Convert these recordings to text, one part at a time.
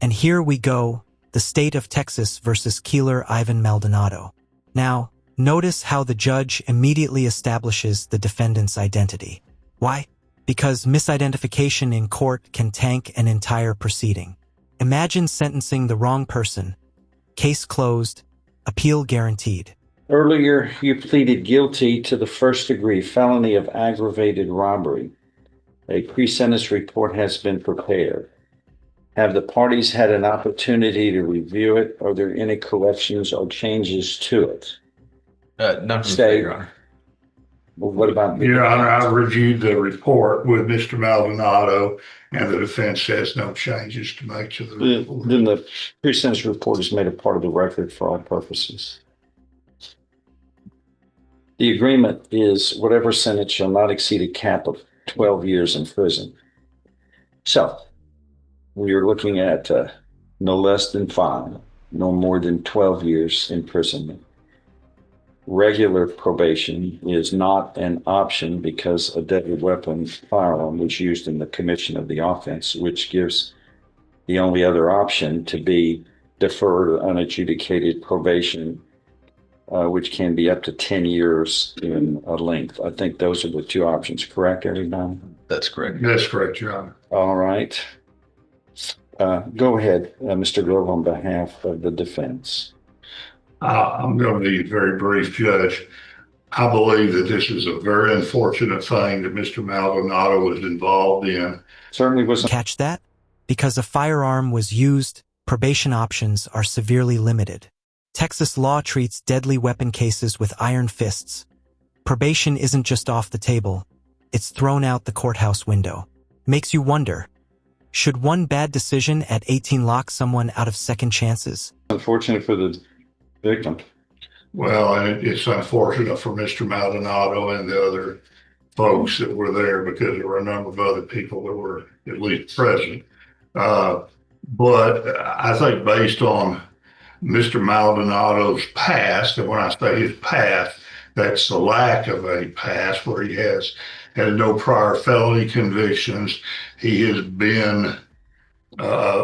And here we go, the state of Texas versus Keeler Ivan Maldonado. Now, notice how the judge immediately establishes the defendant's identity. Why? Because misidentification in court can tank an entire proceeding. Imagine sentencing the wrong person. Case closed, appeal guaranteed. Earlier, you pleaded guilty to the first-degree felony of aggravated robbery. A pre-sentence report has been prepared. Have the parties had an opportunity to review it? Are there any corrections or changes to it? None from State. Your Honor. Well, what about Your Honor, I reviewed the report with Mr. Maldonado, and the defense has no changes to make to the report. Then the pre-sentence report is made a part of the record for all purposes. The agreement is whatever sentence shall not exceed a cap of 12 years in prison. So we are looking at no less than 5, no more than 12 years imprisonment. Regular probation is not an option because a deadly weapon firearm was used in the commission of the offense, which gives the only other option to be deferred or unadjudicated probation, which can be up to 10 years in length. I think those are the 2 options, correct, everybody? That's correct. That's correct, Your Honor. All right. Go ahead, Mr. Grove, on behalf of the defense. I'm going to be very brief, Judge. I believe that this is a very unfortunate thing that Mr. Maldonado was involved in. Certainly was. Catch that? Because a firearm was used, probation options are severely limited. Texas law treats deadly weapon cases with iron fists. Probation isn't just off the table, it's thrown out the courthouse window. Makes you wonder, should one bad decision at 18 lock someone out of second chances? Unfortunate for the victim. Well, and it's unfortunate for Mr. Maldonado and the other folks that were there because there were a number of other people that were at least present. But I think based on Mr. Maldonado's past, and when I say his past, that's the lack of a past where he has had no prior felony convictions. He has been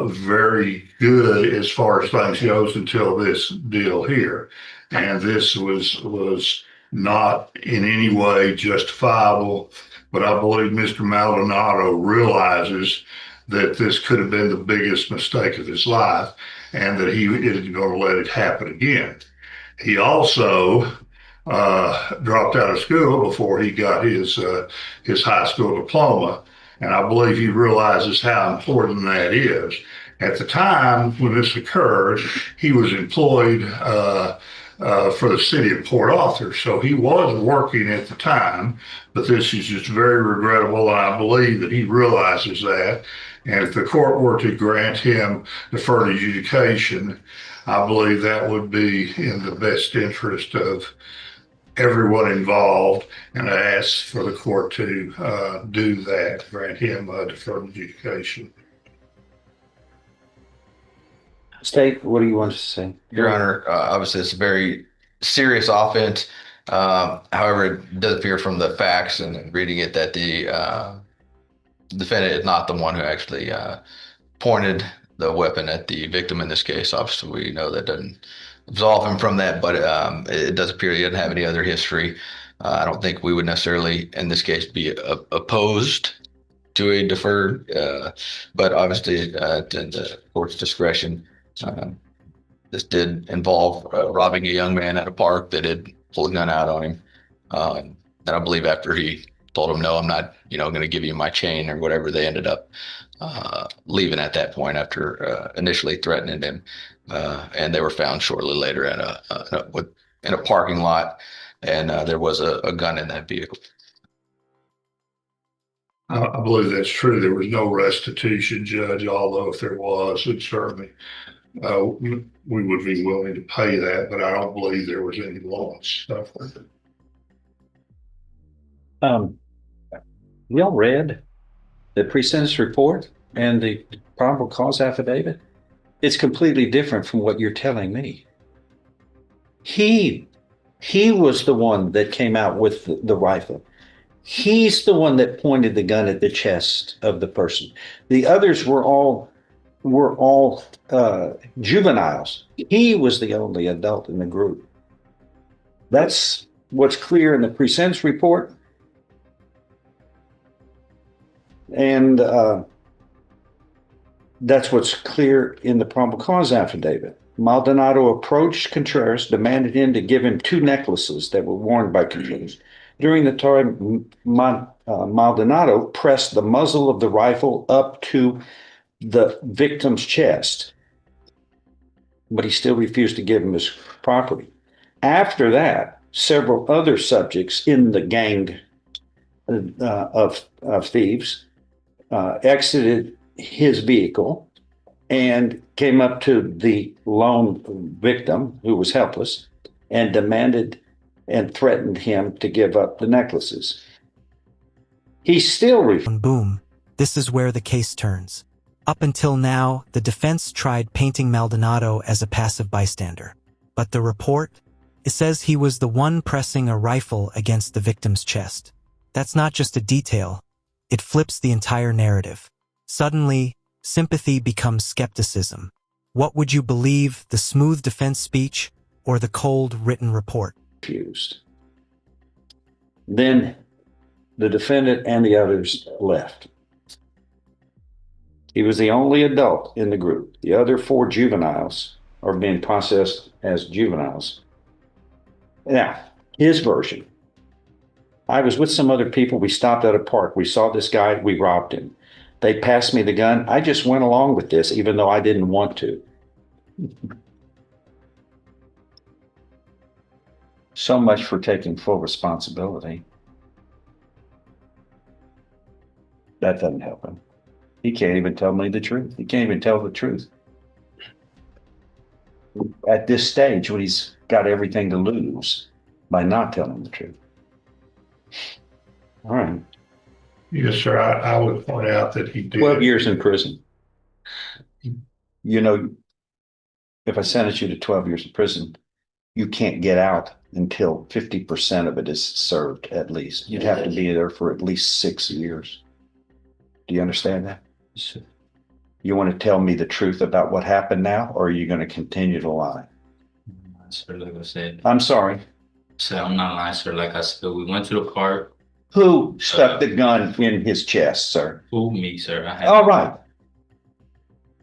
very good as far as things goes until this deal here. And this was not in any way justifiable, but I believe Mr. Maldonado realizes that this could have been the biggest mistake of his life and that he isn't going to let it happen again. He also dropped out of school before he got his high school diploma. And I believe he realizes how important that is. At the time when this occurred, he was employed for the city of Port Arthur. So he was working at the time, but this is just very regrettable. And I believe that he realizes that. And if the court were to grant him deferred adjudication, I believe that would be in the best interest of everyone involved, and I ask for the court to do that, grant him deferred adjudication. State, what do you want to say? Your Honor, obviously it's a very serious offense. However, it does appear from the facts and reading it that the defendant is not the one who actually pointed the weapon at the victim in this case. Obviously, we know that doesn't absolve him from that, but it does appear he doesn't have any other history. I don't think we would necessarily, in this case, be opposed to a deferred, but obviously, to the court's discretion, this did involve robbing a young man at a park that had pulled a gun out on him. And I believe after he told him, no, I'm not, going to give you my chain or whatever, they ended up leaving at that point after initially threatening him. And they were found shortly later in a parking lot, and there was a gun in that vehicle. I believe that's true. There was no restitution, Judge, although if there was, it certainly we would be willing to pay that, but I don't believe there was any loss. Y'all read the pre-sentence report and the probable cause affidavit? It's completely different from what you're telling me. He was the one that came out with the rifle. He's the one that pointed the gun at the chest of the person. The others were all were all juveniles. He was the only adult in the group. That's what's clear in the pre-sentence report. And that's what's clear in the probable cause affidavit. Maldonado approached Contreras, demanded him to give him 2 necklaces that were worn by Contreras. During the time, Maldonado pressed the muzzle of the rifle up to the victim's chest, but he still refused to give him his property. After that, several other subjects in the gang of thieves exited his vehicle and came up to the lone victim, who was helpless, and demanded and threatened him to give up the necklaces. He still refused. Boom. This is where the case turns. Up until now, the defense tried painting Maldonado as a passive bystander. But the report, it says he was the one pressing a rifle against the victim's chest. That's not just a detail. It flips the entire narrative. Suddenly, sympathy becomes skepticism. What would you believe, the smooth defense speech or the cold written report? Then the defendant and the others left. He was the only adult in the group. The other 4 juveniles are being processed as juveniles. Now, his version. I was with some other people. We stopped at a park. We saw this guy. We robbed him. They passed me the gun. I just went along with this, even though I didn't want to. So much for taking full responsibility. That doesn't help him. He can't even tell me the truth. He can't even tell the truth. At this stage, when he's got everything to lose by not telling the truth. All right. Yes, sir. I would point out that he did. 12 years in prison. You know, if I sentence you to 12 years in prison, you can't get out until 50% of it is served, at least. You'd have to be there for at least 6 years. Do you understand that? You want to tell me the truth about what happened now, or are you going to continue to lie? Sir, like I said. I'm sorry. Sir, I'm not lying, sir. Like I said, we went to the park. Who stuck the gun in his chest, sir? Who, me, sir? All right.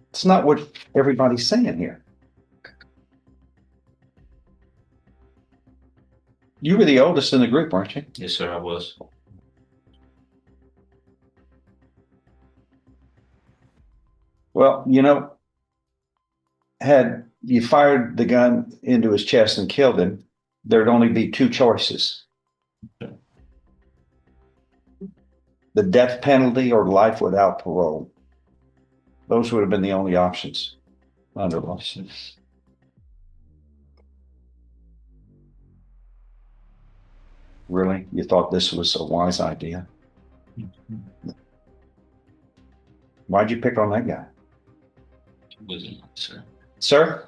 It's not what everybody's saying here. You were the oldest in the group, weren't you? Yes, sir, I was. Well, you know, had you fired the gun into his chest and killed him, there'd only be 2 choices. The death penalty or life without parole. Those would have been the only options under law. Really? You thought this was a wise idea? Why'd you pick on that guy? It wasn't, sir. Sir?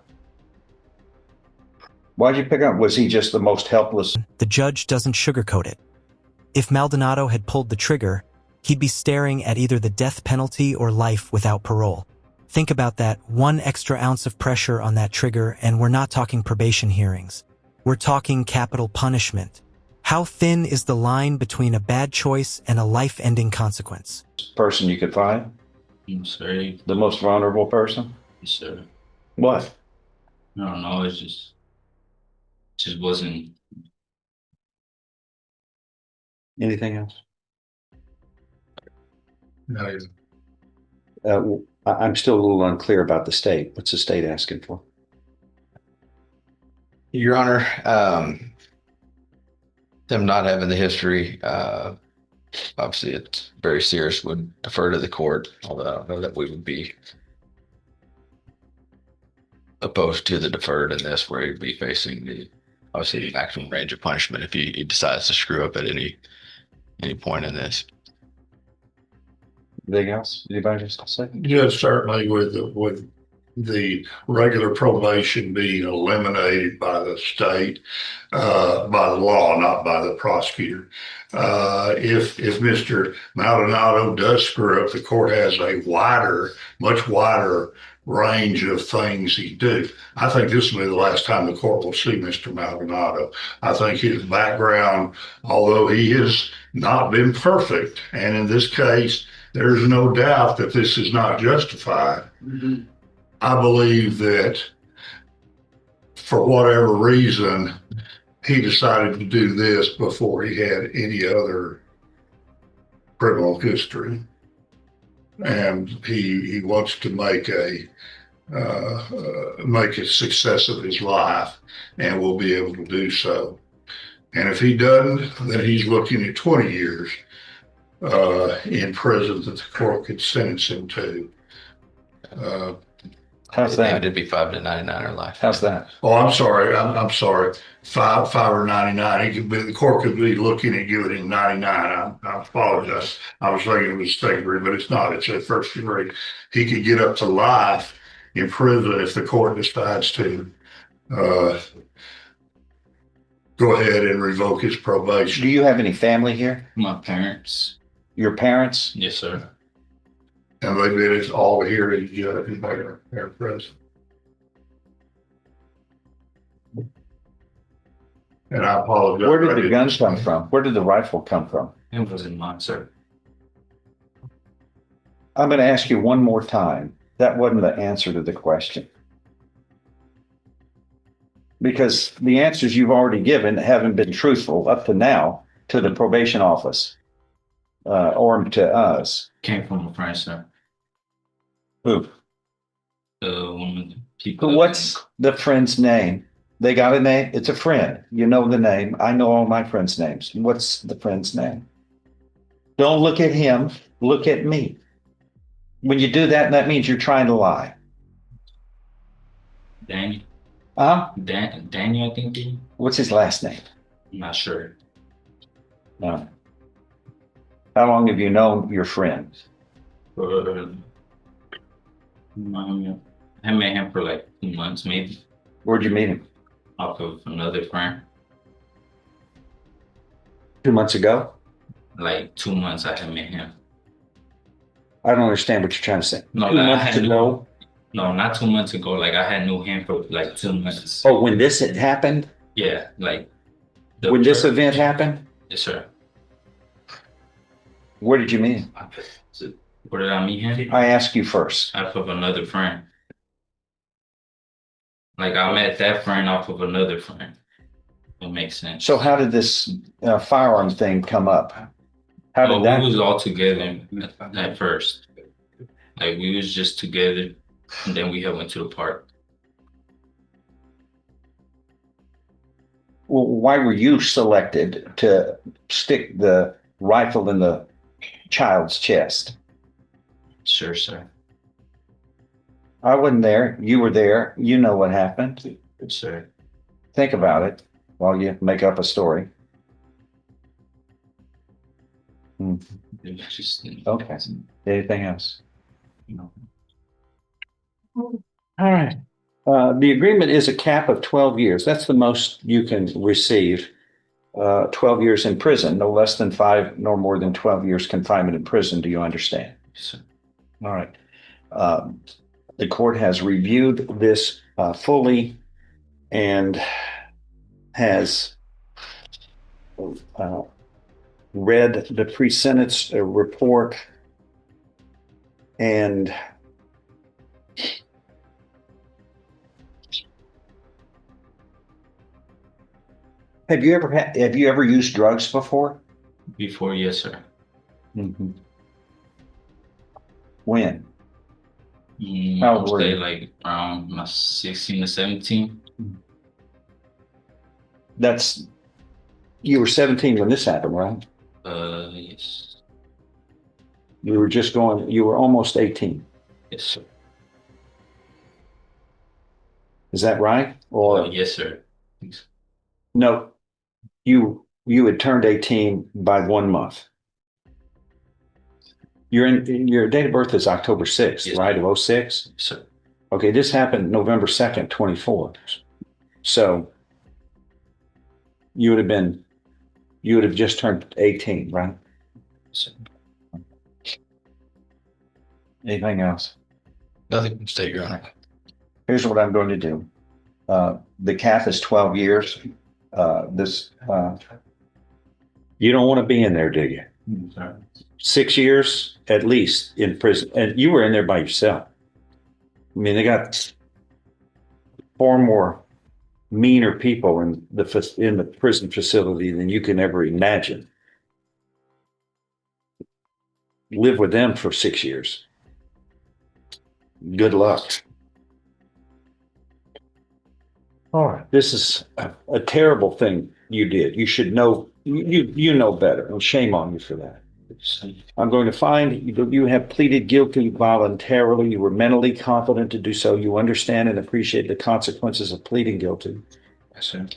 Why'd you pick on? Was he just the most helpless? The judge doesn't sugarcoat it. If Maldonado had pulled the trigger, he'd be staring at either the death penalty or life without parole. Think about that, 1 extra ounce of pressure on that trigger, and we're not talking probation hearings. We're talking capital punishment. How thin is the line between a bad choice and a life-ending consequence? Person you could find? I'm sorry. The most vulnerable person? Yes, sir. What? I don't know. It just wasn't. Anything else? No, I'm still a little unclear about the state. What's the state asking for? Your Honor, them not having the history, obviously it's very serious, would defer to the court, although I don't know that we would be opposed to the deferred in this, where he'd be facing obviously the maximum range of punishment if he decides to screw up at any point in this. Anything else? Anybody just say? just certainly with the regular probation being eliminated by the state, by the law, not by the prosecutor. If Mr. Maldonado does screw up, the court has a much wider range of things he do. I think this will be the last time the court will see Mr. Maldonado. I think his background, although he has not been perfect, and in this case, there's no doubt that this is not justified. Mm-hmm. I believe that for whatever reason, he decided to do this before he had any other criminal history. And he wants to make a success of his life, and will be able to do so. And if he doesn't, then he's looking at 20 years in prison that the court could sentence him to. How's that? It'd be 5 to 99 or life. How's that? Oh, I'm sorry. I'm sorry. Five or 99. The court could be looking at giving him 99. I apologize. I was thinking it was second degree, but it's not. It's a first degree. He could get up to life in prison if the court decides to go ahead and revoke his probation. Do you have any family here? My parents. Your parents? Yes, sir. And they've been all here at their present. And I apologize. Where did the guns come from? Where did the rifle come from? It wasn't mine, sir. I'm going to ask you one more time. That wasn't the answer to the question. Because the answers you've already given haven't been truthful up to now to the probation office or to us. Came from a friend, sir. Who? One of the people. What's the friend's name? They got a name? It's a friend. You know the name. I know all my friends' names. What's the friend's name? Don't look at him. Look at me. When you do that, that means you're trying to lie. Daniel. Daniel, I think. What's his last name? I'm not sure. No. How long have you known your friend? I met him for like 2 months, maybe. Where'd you meet him? Off of another friend. 2 months ago? Like 2 months I had met him. I don't understand what you're trying to say. No, 2 like, months ago? No, not 2 months ago. Like I had knew him for like 2 months. Oh, when this had happened? Yeah, like. When this event happened? Yes, sir. Where did you meet him? Where did I meet him? I asked you first. Off of another friend. Like I met that friend off of another friend. It makes sense. So how did this firearm thing come up? How did that? We was all together at first. Like we was just together, and then we had went to the park. Well, why were you selected to stick the rifle in the child's chest? Sure, sir. I wasn't there. You were there. You know what happened. Yes, sir. Think about it while you make up a story. Just, Okay. Anything else? No. All right. The agreement is a cap of 12 years. That's the most you can receive. 12 years in prison, no less than 5 nor more than 12 years confinement in prison. Do you understand? Yes, sir. All right. The court has reviewed this fully and has read the pre-sentence report and have you ever used drugs before? Before, yes, sir. Mm-hmm. When? I How would old were say you? like around my 16 to 17. You were 17 when this happened, right? Yes. You were almost 18. Yes, sir. Is that right? Or yes, sir. Thanks. no, you had turned 18 by 1 month. Your date of birth is October 6th, Yes, right? Of 06? Yes, sir. Okay, this happened November 2nd, 24. So you would have just turned 18, right? Anything else? Nothing, State Your Honor. Here's what I'm going to do. The cap is 12 years. You don't want to be in there, do you? 6 years at least in prison. And you were in there by yourself. I mean, they got far more meaner people in the prison facility than you can ever imagine. Live with them for 6 years. Good luck. All right, this is a terrible thing you did. You should know, you know better, and shame on you for that. I'm going to find you have pleaded guilty voluntarily. You were mentally competent to do so. You understand and appreciate the consequences of pleading guilty. Yes, sir.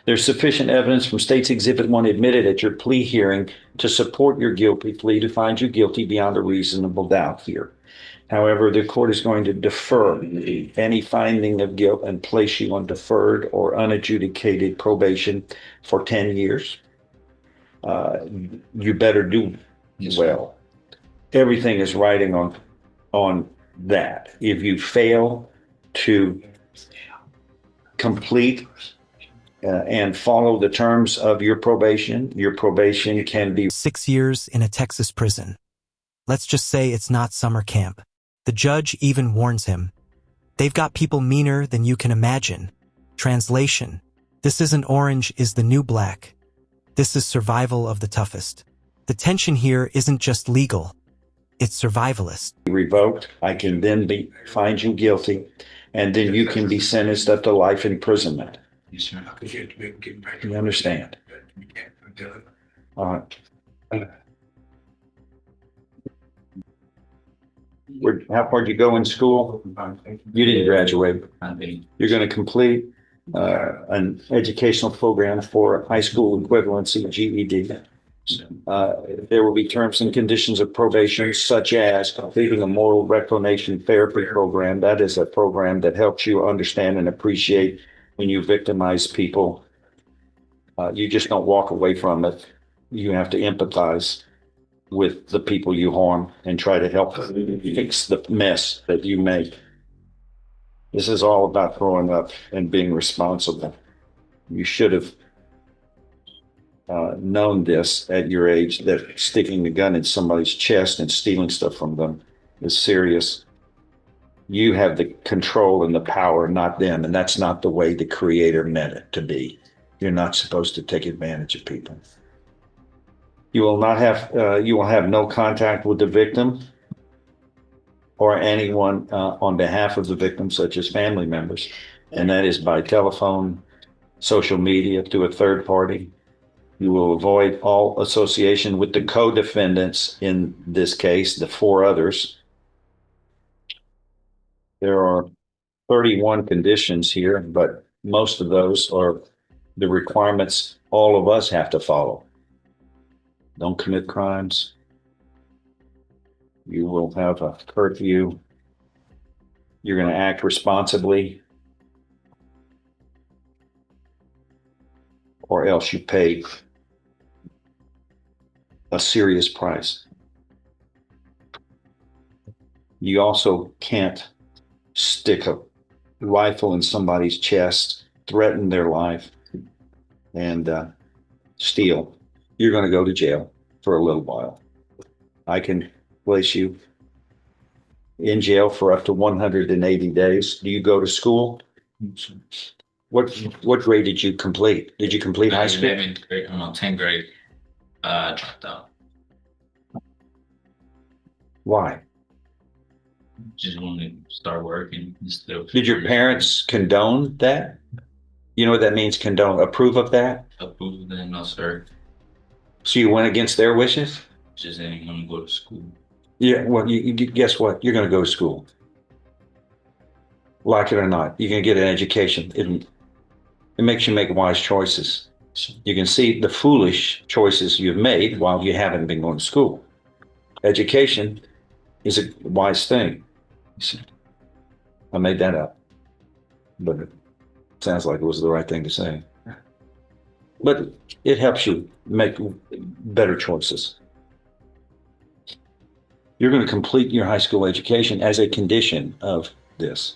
There's sufficient evidence from State's Exhibit 1 admitted at your plea hearing to support your guilty plea to find you guilty beyond a reasonable doubt here. However, the court is going to defer any finding of guilt and place you on deferred or unadjudicated probation for 10 years. You better do well. Everything is writing on that. If you fail to complete and follow the terms of your probation can be 6 years in a Texas prison. Let's just say it's not summer camp. The judge even warns him. They've got people meaner than you can imagine. Translation: this isn't orange is the new black. This is survival of the toughest. The tension here isn't just legal. It's survivalist. revoked. I can then find you guilty, and then you can be sentenced up to life imprisonment. Yes, sir. You understand? All right. How far did you go in school? You didn't graduate. You're going to complete an educational program for high school equivalency, GED. There will be terms and conditions of probation, such as completing a moral reclamation therapy program. That is a program that helps you understand and appreciate when you victimize people. You just don't walk away from it. You have to empathize with the people you harm and try to help fix the mess that you make. This is all about growing up and being responsible. You should have known this at your age, that sticking the gun in somebody's chest and stealing stuff from them is serious. You have the control and the power, not them, and that's not the way the Creator meant it to be. You're not supposed to take advantage of people. You will have no contact with the victim or anyone on behalf of the victim, such as family members, and that is by telephone, social media, through a third party. You will avoid all association with the co-defendants in this case, the 4 others. There are 31 conditions here, but most of those are the requirements all of us have to follow. Don't commit crimes. You will have a curfew. You're going to act responsibly, or else you pay a serious price. You also can't stick a rifle in somebody's chest, threaten their life, and steal. You're going to go to jail for a little while. I can place you in jail for up to 180 days. Do you go to school? What grade did you complete? Did you complete high school? 11th grade, 10th grade. Dropped out. Why? Just wanted to start working instead of. Did your parents condone that? You know what that means, condone, approve of that? approve of that? No, sir. So you went against their wishes? Just didn't want to go to school. Yeah, well, you guess what? You're going to go to school. Like it or not, you're going to get an education. It makes you make wise choices. You can see the foolish choices you've made while you haven't been going to school. Education is a wise thing. I made that up, but it sounds like it was the right thing to say. But it helps you make better choices. You're going to complete your high school education as a condition of this,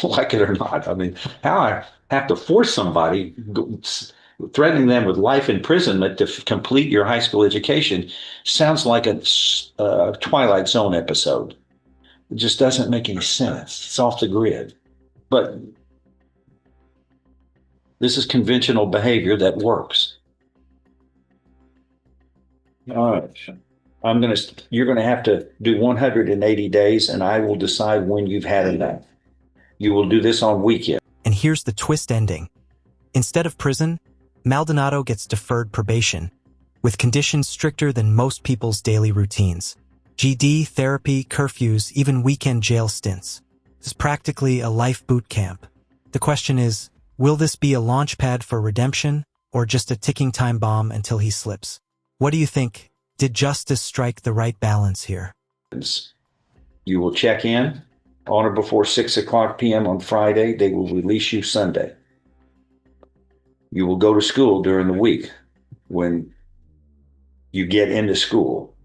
like it or not. I mean, how I have to force somebody, threatening them with life imprisonment to complete your high school education sounds like a Twilight Zone episode. It just doesn't make any sense. It's off the grid. But this is conventional behavior that works. All right. You're going to have to do 180 days, and I will decide when you've had enough. You will do this on weekend. And here's the twist ending. Instead of prison, Maldonado gets deferred probation, with conditions stricter than most people's daily routines. GD, therapy, curfews, even weekend jail stints. This is practically a life boot camp. The question is, will this be a launch pad for redemption, or just a ticking time bomb until he slips? What do you think? Did justice strike the right balance here? You will check in on or before 6:00 p.m. on Friday. They will release you Sunday. You will go to school during the week when you get into school.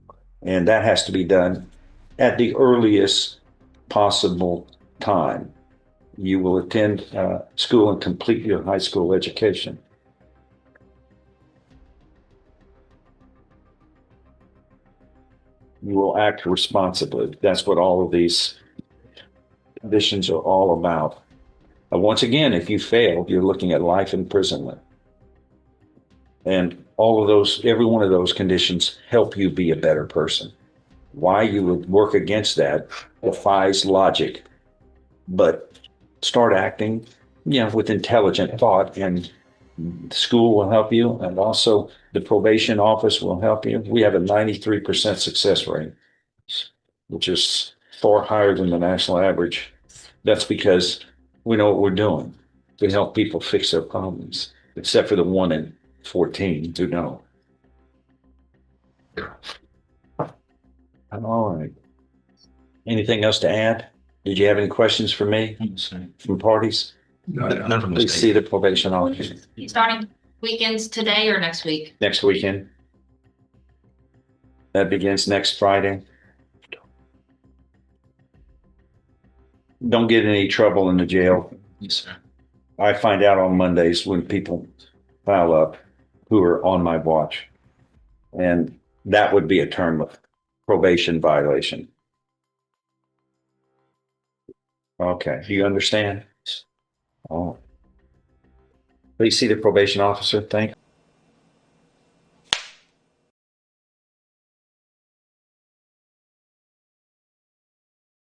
And that has to be done at the earliest possible time. You will attend school and complete your high school education. You will act responsibly. That's what all of these conditions are all about. Once again, if you fail, you're looking at life imprisonment. And all of those, every one of those conditions help you be a better person. Why you would work against that defies logic. But start acting, with intelligent thought, and school will help you, and also the probation office will help you. We have a 93% success rate, which is far higher than the national average. That's because we know what we're doing. We help people fix their problems, except for the 1 in 14 who don't. All right. Anything else to add? Did you have any questions for me from parties? None from the Please state. see the probation officer Starting weekends today or next week? next weekend. That begins next Friday. Don't get in any trouble in the jail. Yes, sir. I find out on Mondays when people file up who are on my watch. And that would be a term of probation violation. Okay, do you understand? Oh. Please see the probation officer. Thank you.